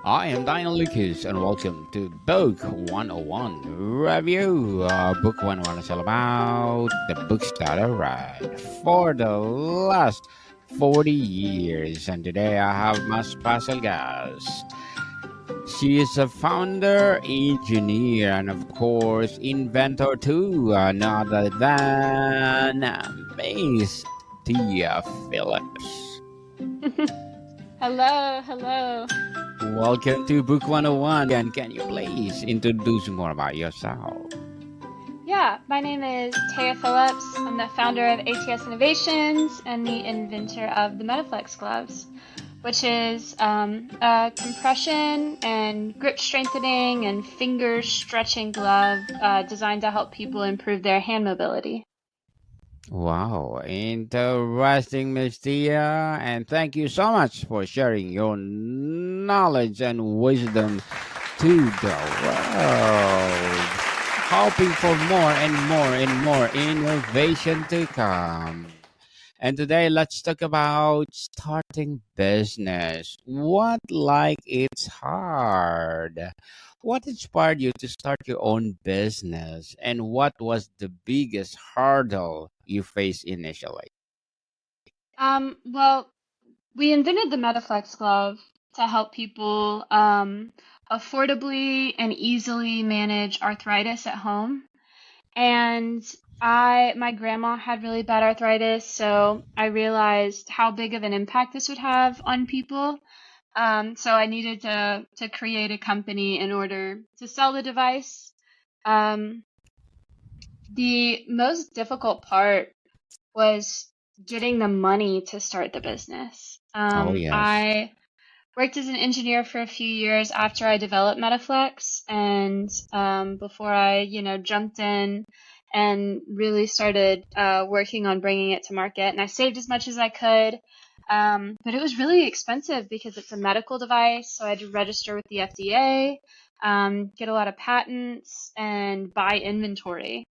I am Daniel Lucas, and welcome to Book 101 Review. Book 101 is all about the books that I read for the last 40 years. And today I have my special guest. She is a founder, engineer, and of course, inventor too, none other than Miss Téa Phillips. Hello. Welcome to Book 101. And can you please introduce more about yourself? Yeah, my name is Téa Phillips. I'm the founder of ATS Innovations and the inventor of the MetaFlex gloves, which is a compression and grip strengthening and finger stretching glove designed to help people improve their hand mobility. Wow, interesting, Miss Tia. And thank you so much for sharing your knowledge and wisdom to the world. Hoping for more and more and more innovation to come. And today, let's talk about starting business. What like it's hard? What inspired you to start your own business? And what was the biggest hurdle you faced initially? Well, we invented the MetaFlex glove to help people affordably and easily manage arthritis at home. And my grandma had really bad arthritis, so I realized how big of an impact this would have on people. So I needed to create a company in order to sell the device. Um, the most difficult part was getting the money to start the business. Oh, yes. I worked as an engineer for a few years after I developed MetaFlex, and before I, jumped in and really started working on bringing it to market. And I saved as much as I could, but it was really expensive because it's a medical device, so I had to register with the FDA, get a lot of patents, and buy inventory.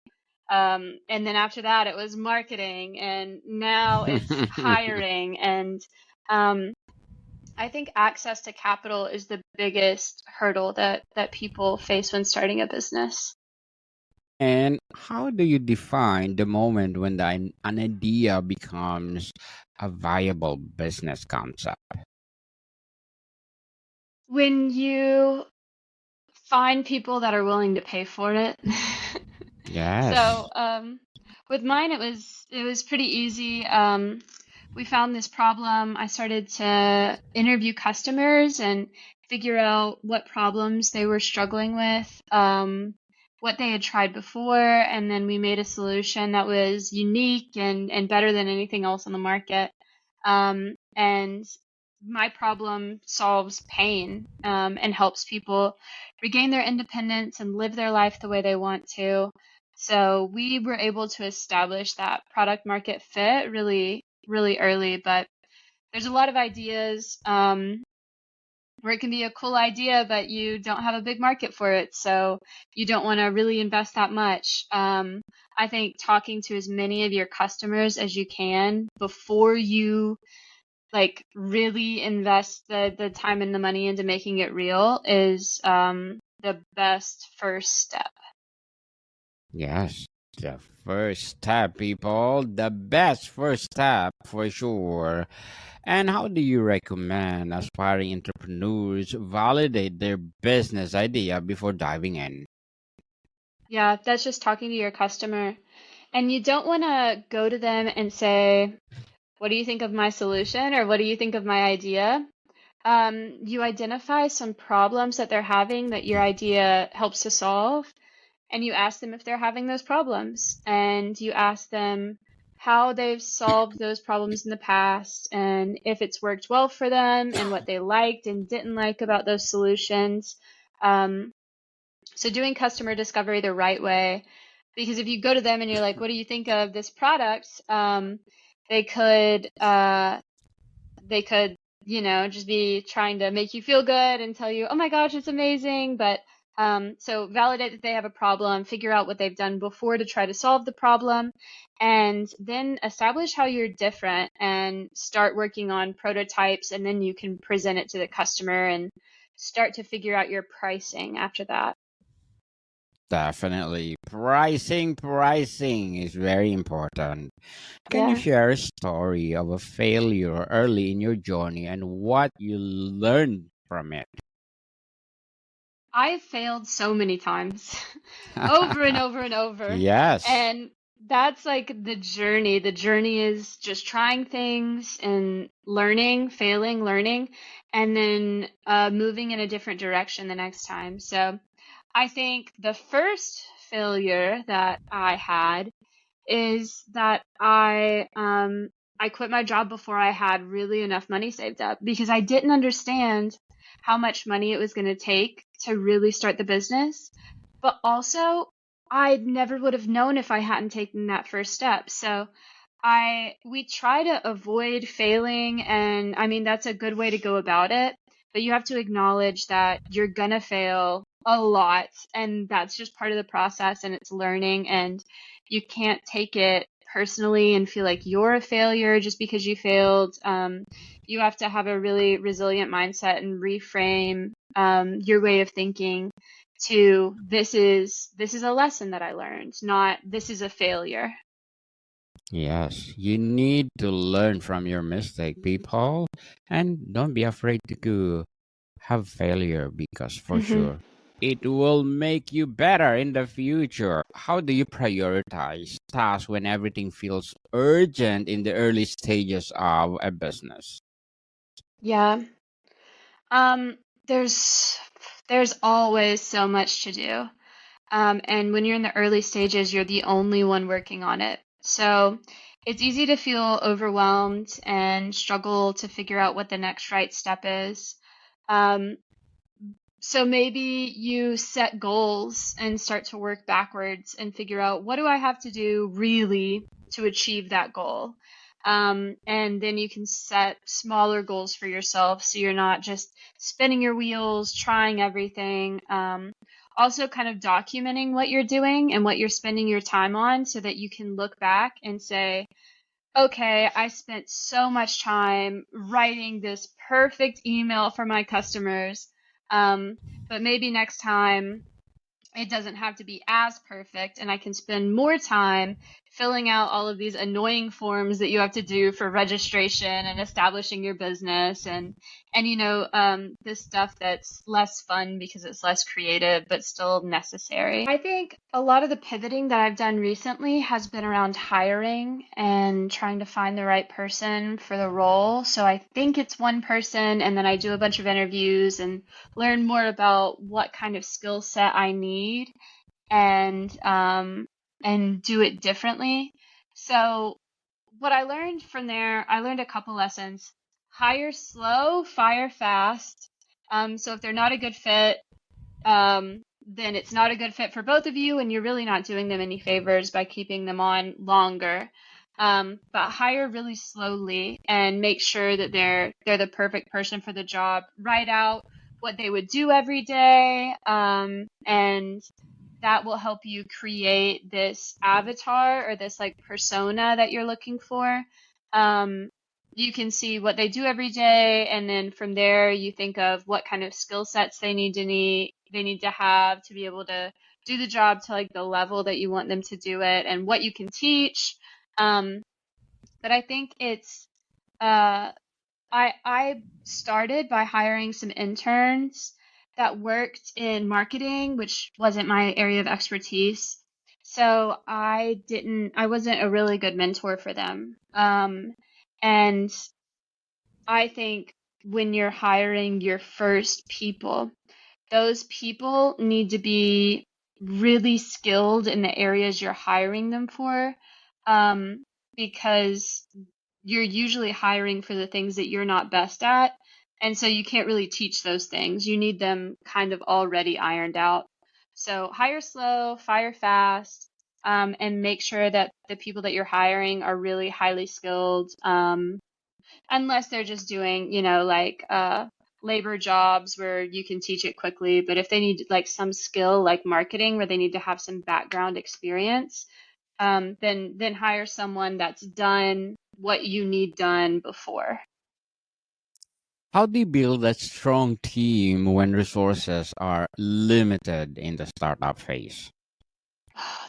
And then after that, it was marketing, and now it's hiring. And um, I think access to capital is the biggest hurdle that people face when starting a business. And how do you define the moment when an idea becomes a viable business concept? When you find people that are willing to pay for it. Yes. So, with mine, it was pretty easy. We found this problem. I started to interview customers and figure out what problems they were struggling with, what they had tried before, and then we made a solution that was unique and better than anything else on the market. And my problem solves pain, and helps people regain their independence and live their life the way they want to. So we were able to establish that product market fit really, really early. But there's a lot of ideas where it can be a cool idea, but you don't have a big market for it. So you don't want to really invest that much. I think talking to as many of your customers as you can before you really invest the time and the money into making it real is the best first step. Yes, the first step, people. The best first step for sure. And how do you recommend aspiring entrepreneurs validate their business idea before diving in? Yeah, that's just talking to your customer. And you don't want to go to them and say, what do you think of my solution? Or what do you think of my idea? You identify some problems that they're having that your idea helps to solve, and you ask them if they're having those problems. And you ask them how they've solved those problems in the past, and if it's worked well for them, and what they liked and didn't like about those solutions. Um, so doing customer discovery the right way, because if you go to them and you're like, what do you think of this product? They could they could, just be trying to make you feel good and tell you, oh my gosh, it's amazing. But so validate that they have a problem, figure out what they've done before to try to solve the problem, and then establish how you're different and start working on prototypes, and then you can present it to the customer and start to figure out your pricing after that. Definitely. Pricing is very important. Can you Yeah. share a story of a failure early in your journey and what you learned from it? I failed so many times, over and over and over. Yes. And that's like the journey. The journey is just trying things and learning, failing, learning, and then moving in a different direction the next time. So I think the first failure that I had is that I quit my job before I had really enough money saved up because I didn't understand how much money it was going to take to really start the business. But also, I never would have known if I hadn't taken that first step. So we try to avoid failing, and I mean that's a good way to go about it, but you have to acknowledge that you're gonna fail a lot, and that's just part of the process, and it's learning, and you can't take it personally and feel like you're a failure just because you failed. You have to have a really resilient mindset and reframe your way of thinking to this is a lesson that I learned, not this is a failure. Yes, you need to learn from your mistake, people, and don't be afraid to have failure because for Hmm. sure it will make you better in the future. How do you prioritize tasks when everything feels urgent in the early stages of a business? Yeah. Um, there's there's always so much to do. And when you're in the early stages, you're the only one working on it. So it's easy to feel overwhelmed and struggle to figure out what the next right step is. Um, so maybe you set goals and start to work backwards and figure out what do I have to do really to achieve that goal. And then you can set smaller goals for yourself so you're not just spinning your wheels, trying everything. Also, kind of documenting what you're doing and what you're spending your time on so that you can look back and say, okay, I spent so much time writing this perfect email for my customers. Um, but maybe next time it doesn't have to be as perfect, and I can spend more time filling out all of these annoying forms that you have to do for registration and establishing your business, and this stuff that's less fun because it's less creative but still necessary. I think a lot of the pivoting that I've done recently has been around hiring and trying to find the right person for the role. So I think it's one person, and then I do a bunch of interviews and learn more about what kind of skill set I need and do it differently. So what I learned from there, I learned a couple lessons. Hire slow, fire fast. So if they're not a good fit, then it's not a good fit for both of you, and you're really not doing them any favors by keeping them on longer. But hire really slowly and make sure that they're the perfect person for the job. Write out what they would do every day, and that will help you create this avatar or this like persona that you're looking for. Um, you can see what they do every day, and then from there you think of what kind of skill sets they need to have to be able to do the job to like the level that you want them to do it, and what you can teach. Um, but I think it's uh, I started by hiring some interns that worked in marketing, which wasn't my area of expertise. So I wasn't a really good mentor for them. And I think when you're hiring your first people, those people need to be really skilled in the areas you're hiring them for, because you're usually hiring for the things that you're not best at. And so you can't really teach those things. You need them kind of already ironed out. So hire slow, fire fast, and make sure that the people that you're hiring are really highly skilled. Unless they're just doing, like labor jobs where you can teach it quickly. But if they need like some skill like marketing where they need to have some background experience, then hire someone that's done what you need done before. How do you build a strong team when resources are limited in the startup phase?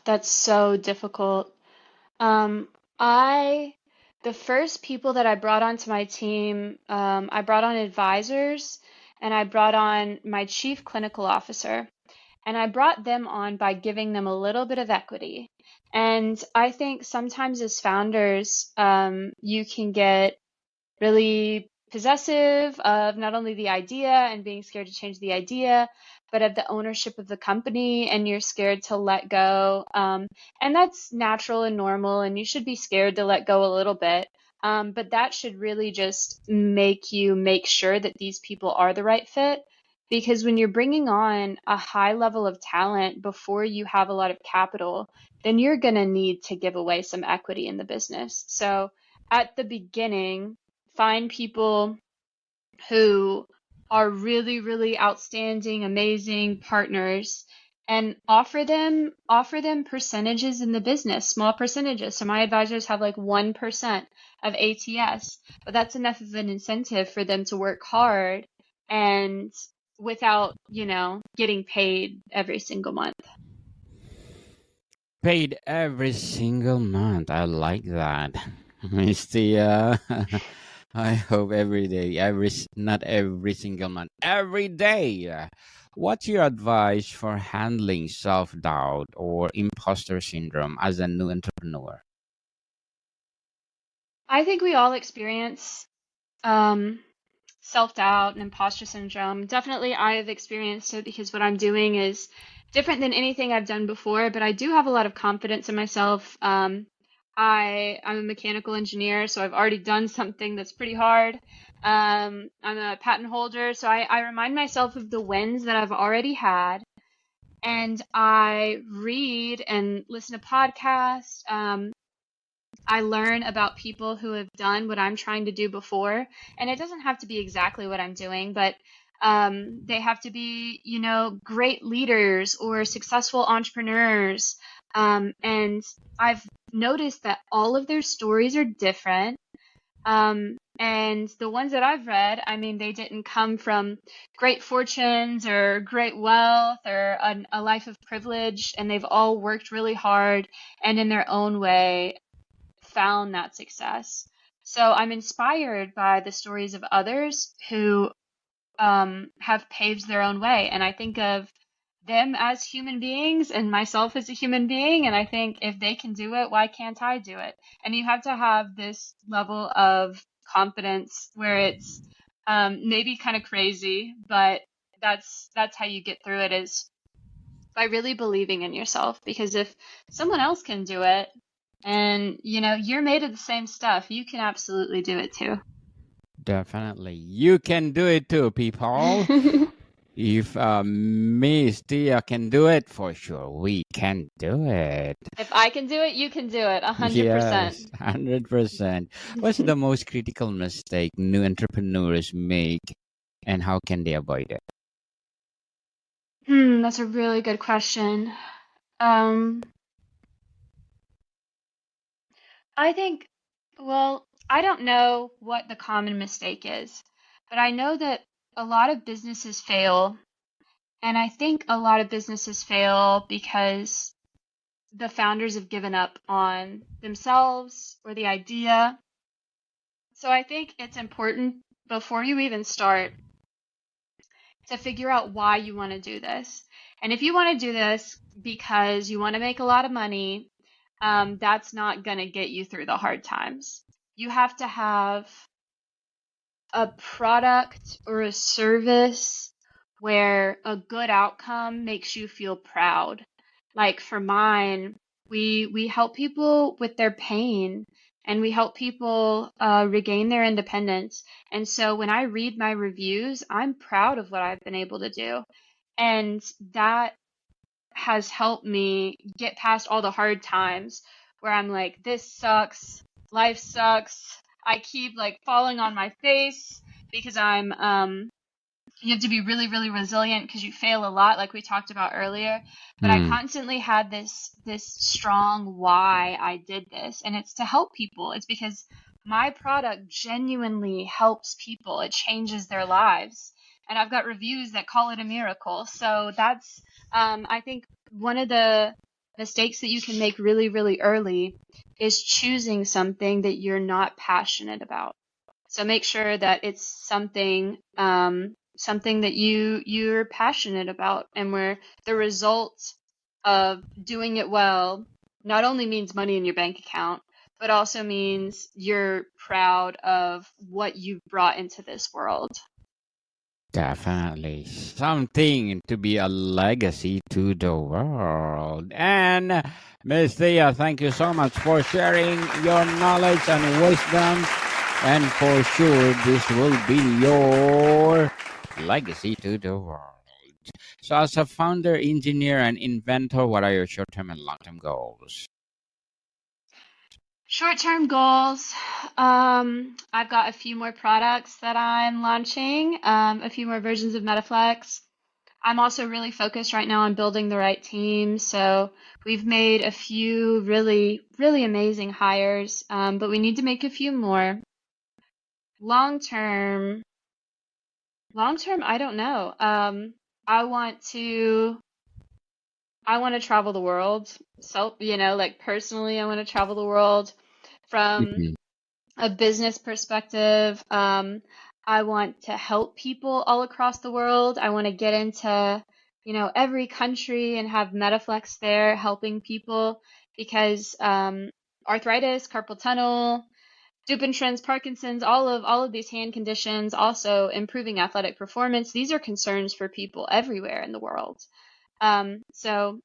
That's so difficult. Um, I, the first people that I brought onto my team, I brought on advisors and I brought on my chief clinical officer. And I brought them on by giving them a little bit of equity. And I think sometimes as founders, you can get really possessive of not only the idea and being scared to change the idea, but of the ownership of the company, and you're scared to let go. And that's natural and normal, and you should be scared to let go a little bit. But that should really just make you make sure that these people are the right fit. Because when you're bringing on a high level of talent before you have a lot of capital, then you're going to need to give away some equity in the business. So at the beginning, find people who are really, really outstanding, amazing partners and offer them percentages in the business, small percentages. So my advisors have like 1% of ATS, but that's enough of an incentive for them to work hard and without, getting paid every single month. Paid every single month. I like that. Miss Tia. I hope every day, not every single month, every day. What's your advice for handling self-doubt or imposter syndrome as a new entrepreneur? I think we all experience um, self-doubt and imposter syndrome. Definitely I've experienced it because what I'm doing is different than anything I've done before, but I do have a lot of confidence in myself. I'm a mechanical engineer, so I've already done something that's pretty hard. I'm a patent holder, so I remind myself of the wins that I've already had, and I read and listen to podcasts. I learn about people who have done what I'm trying to do before, and it doesn't have to be exactly what I'm doing, but they have to be, great leaders or successful entrepreneurs. And I've noticed that all of their stories are different. And the ones that I've read, I mean, they didn't come from great fortunes or great wealth or a life of privilege, and they've all worked really hard and in their own way found that success. So I'm inspired by the stories of others who have paved their own way. And I think of them as human beings and myself as a human being. And I think if they can do it, why can't I do it? And you have to have this level of confidence where it's maybe kind of crazy, but that's how you get through it is by really believing in yourself. Because if someone else can do it, and you're made of the same stuff, you can absolutely do it too. Definitely. You can do it too, people. If Miss Tia can do it, for sure we can do it. If I can do it, you can do it, 100%. Yes, 100%. What's the most critical mistake new entrepreneurs make and how can they avoid it? That's a really good question. Um, I think, well, I don't know what the common mistake is, but I know that a lot of businesses fail, and I think a lot of businesses fail because the founders have given up on themselves or the idea. So I think it's important before you even start to figure out why you want to do this. And if you want to do this because you want to make a lot of money, that's not going to get you through the hard times. You have to have a product or a service where a good outcome makes you feel proud. Like for mine, we help people with their pain and we help people regain their independence. And so when I read my reviews, I'm proud of what I've been able to do. And that has helped me get past all the hard times where I'm like, this sucks, life sucks. I keep like falling on my face because you have to be really, really resilient because you fail a lot, like we talked about earlier. But I Hmm. constantly had this strong why I did this, and it's to help people. It's because my product genuinely helps people. It changes their lives. And I've got reviews that call it a miracle. So that's, I think, one of the mistakes that you can make really, really early is choosing something that you're not passionate about. So make sure that it's something something that you're passionate about, and where the result of doing it well not only means money in your bank account, but also means you're proud of what you've brought into this world. Definitely something to be a legacy to the world. And Miss Thea, thank you so much for sharing your knowledge and wisdom. And for sure, this will be your legacy to the world. So, as a founder, engineer, and inventor, what are your short term and long term goals? Short-term goals. I've got a few more products that I'm launching, a few more versions of MetaFlex. I'm also really focused right now on building the right team. So we've made a few really, really amazing hires, but we need to make a few more. Long term, I don't know. I want to, I want to travel the world. So, like personally, I want to travel the world. From Mhm. a business perspective, I want to help people all across the world. I want to get into, every country and have MetaFlex there helping people because arthritis, carpal tunnel, Dupuytren's, Parkinson's, all of these hand conditions, also improving athletic performance. These are concerns for people everywhere in the world. So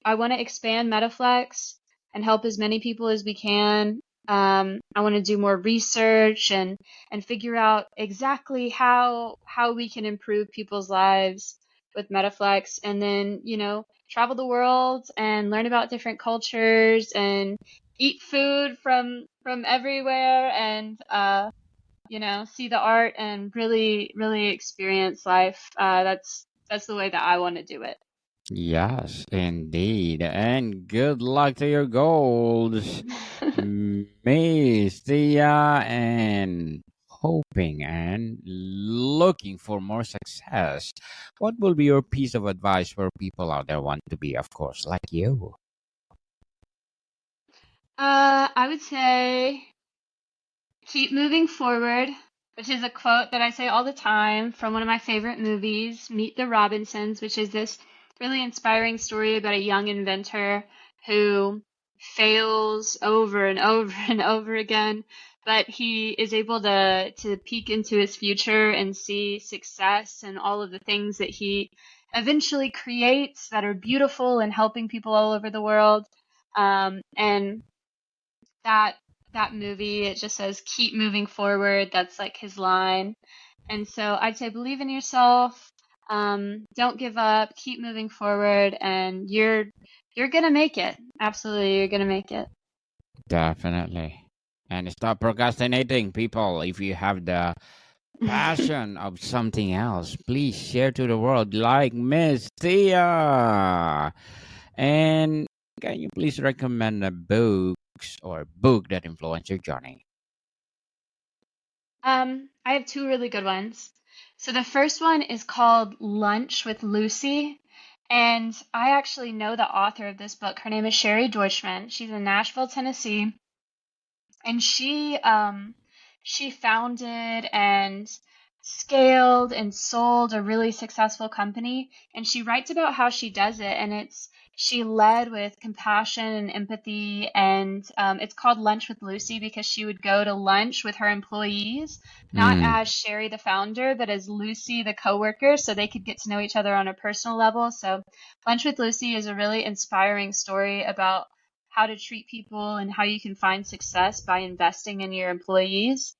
I want to expand MetaFlex and help as many people as we can. I want to do more research and figure out exactly how we can improve people's lives with MetaFlex, and then, travel the world and learn about different cultures and eat food from everywhere, and see the art and really, really experience life. That's the way that I want to do it. Yes, indeed. And good luck to your goals, Miss Thea, and hoping and looking for more success. What will be your piece of advice for people out there want to be, of course, like you? I would say keep moving forward, which is a quote that I say all the time from one of my favorite movies, Meet the Robinsons, which is this really inspiring story about a young inventor who fails over and over and over again, but he is able to peek into his future and see success and all of the things that he eventually creates that are beautiful and helping people all over the world. And that that movie, it just says keep moving forward. That's like his line. And so I'd say believe in yourself. Don't give up. Keep moving forward, and you're gonna make it. Absolutely, you're gonna make it. Definitely. And stop procrastinating, people. If you have the passion of something else, please share to the world, like Miss Thea. And can you please recommend a books or book that influenced your journey? I have two really good ones. So the first one is called Lunch with Lucy. And I actually know the author of this book. Her name is Sherry Deutschman. She's in Nashville, Tennessee. And she founded and scaled and sold a really successful company, and she writes about how she does it, and she led with compassion and empathy, and it's called Lunch with Lucy because she would go to lunch with her employees, not Mm, as Sherry the founder, but as Lucy the coworker, so they could get to know each other on a personal level. So Lunch with Lucy is a really inspiring story about how to treat people and how you can find success by investing in your employees.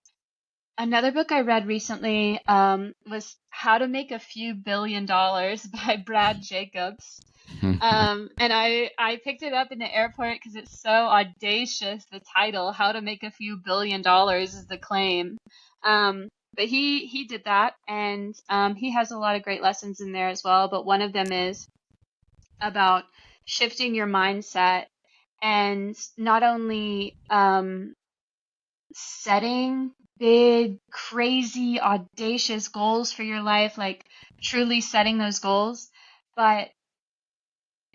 Another book I read recently was How to Make a Few Billion Dollars by Brad Jacobs. And I picked it up in the airport because it's so audacious, the title, How to Make a Few Billion Dollars is the claim. But he did that, and he has a lot of great lessons in there as well. But one of them is about shifting your mindset, and not only setting big, crazy, audacious goals for your life, like truly setting those goals, but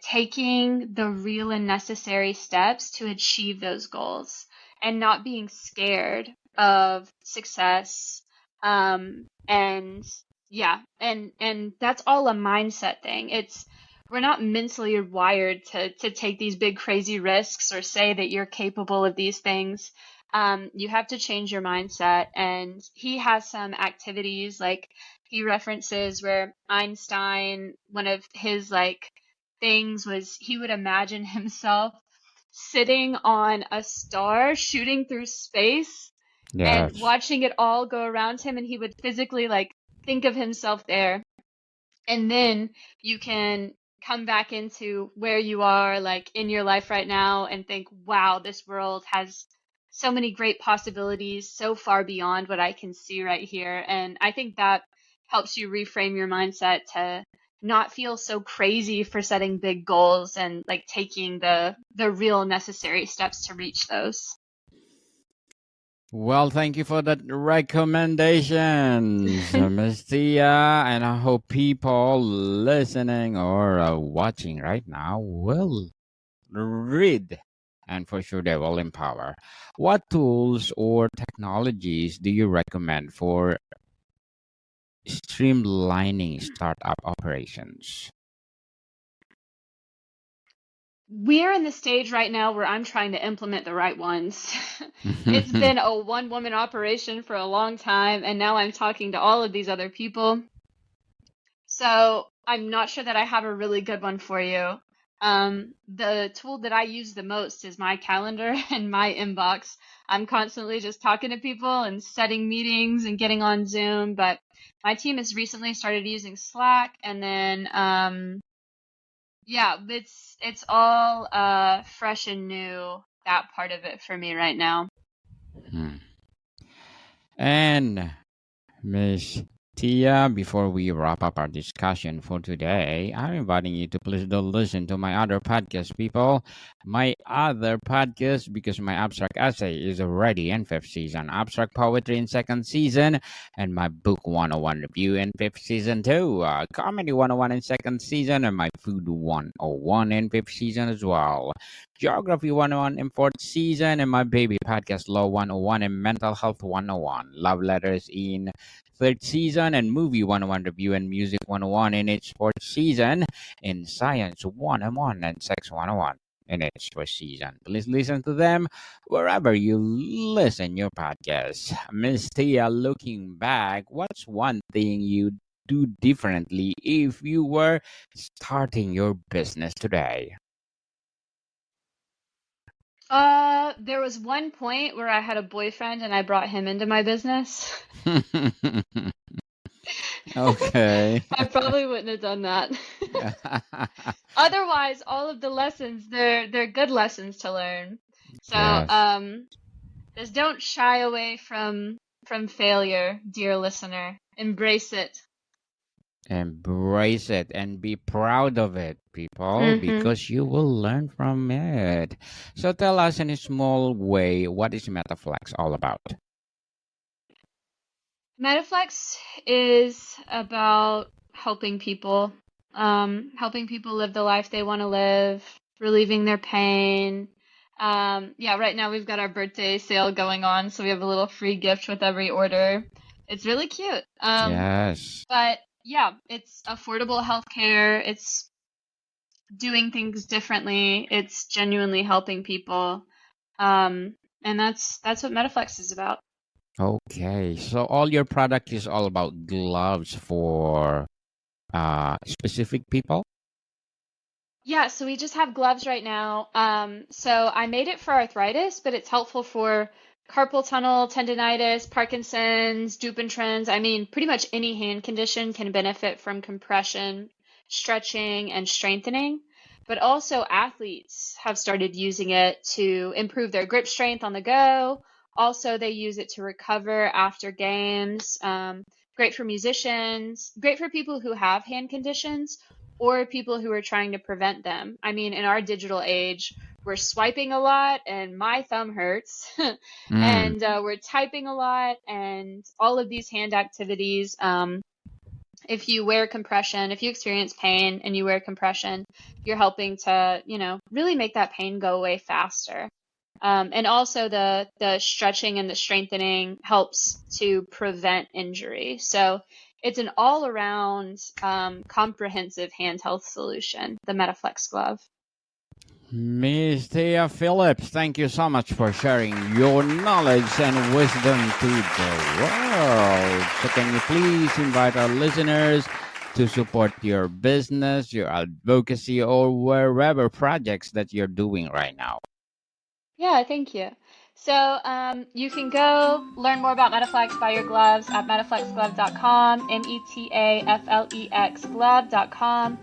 taking the real and necessary steps to achieve those goals and not being scared of success. And yeah, and that's all a mindset thing. It's we're not mentally wired to take these big crazy risks or say that you're capable of these things. You have to change your mindset. And he has some activities like he references where Einstein, one of his like things was he would imagine himself sitting on a star shooting through space and Yes. watching it all go around him, and he would physically like think of himself there. And then you can come back into where you are like in your life right now and think, wow, this world has so many great possibilities, so far beyond what I can see right here. And I think that helps you reframe your mindset to not feel so crazy for setting big goals and like taking the real necessary steps to reach those. Well, thank you for that recommendations, Miss Tia, and I hope people listening or watching right now will read, and for sure they will empower. What tools or technologies do you recommend for streamlining startup operations? We're in the stage right now where I'm trying to implement the right ones. It's been a one woman operation for a long time, and now I'm talking to all of these other people. So I'm not sure that I have a really good one for you. The tool that I use the most is my calendar and my inbox. I'm constantly just talking to people and setting meetings and getting on Zoom, but my team has recently started using Slack, and then yeah, it's all fresh and new, that part of it for me right now. Hmm. And Miss Tia, before we wrap up our discussion for today, I'm inviting you to please do listen to my other podcast, people. My other podcast, because my abstract essay is already in fifth season, abstract poetry in second season, and my book 101 review in fifth season too. Comedy 101 in second season, and my food 101 in fifth season as well. Geography 101 in fourth season, and my baby podcast Law 101 and Mental Health 101. Love letters in third season, and Movie 101 review and Music 101 in its fourth season, in Science 101 and Sex 101 in its first season. Please listen to them wherever you listen your podcast. Miss Tia, looking back, what's one thing you do differently if you were starting your business today? There was one point where I had a boyfriend and I brought him into my business. Okay. I probably wouldn't have done that. Otherwise, all of the lessons, they're good lessons to learn. So, Yes. just don't shy away from failure, dear listener. Embrace it. Embrace it and be proud of it, people, Hmm. because you will learn from it. So tell us in a small way, what is MetaFlex all about? MetaFlex is about helping people live the life they want to live, relieving their pain. Yeah, right now we've got our birthday sale going on, so we have a little free gift with every order. It's really cute. Yes. But yeah, it's affordable healthcare. It's doing things differently. It's genuinely helping people. And that's what MetaFlex is about. Okay. So all your product is all about gloves for specific people? Yeah, so we just have gloves right now. So I made it for arthritis, but it's helpful for carpal tunnel, tendonitis, Parkinson's, Dupuytren's. I mean, pretty much any hand condition can benefit from compression, stretching, and strengthening. But also athletes have started using it to improve their grip strength on the go. Also, they use it to recover after games. Great for musicians, great for people who have hand conditions or people who are trying to prevent them. I mean, in our digital age, we're swiping a lot and my thumb hurts Mm. and we're typing a lot and all of these hand activities. If you wear compression, if you experience pain and you wear compression, you're helping to, really make that pain go away faster. And also the stretching and the strengthening helps to prevent injury. So it's an all around comprehensive hand health solution, the MetaFlex glove. Miss Téa Phillips, thank you so much for sharing your knowledge and wisdom to the world. So can you please invite our listeners to support your business, your advocacy, or wherever projects that you're doing right now? Yeah, thank you. So you can go learn more about MetaFlex, buy your gloves at metaflexglove.com, METAFLEX glove.com.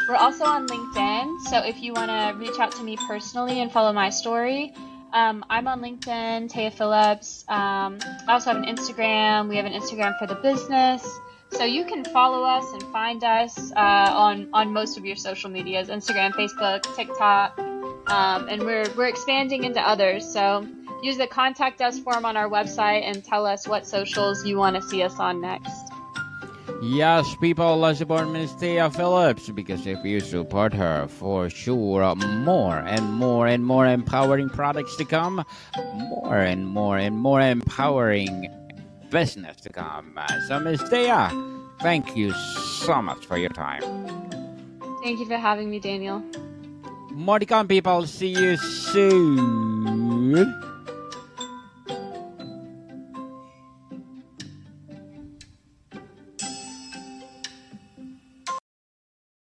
We're also on LinkedIn, so if you want to reach out to me personally and follow my story, I'm on LinkedIn, Téa Phillips. I also have an Instagram. We have an Instagram for the business. So you can follow us and find us on most of your social medias, Instagram, Facebook, TikTok. And we're expanding into others. So use the contact us form on our website and tell us what socials you want to see us on next. Yes, people, let's support Miss Téa Phillips because if you support her, for sure, more and more and more empowering products to come, more and more and more empowering business to come. So, Miss Téa, thank you so much for your time. Thank you for having me, Daniel. More to come, people. See you soon.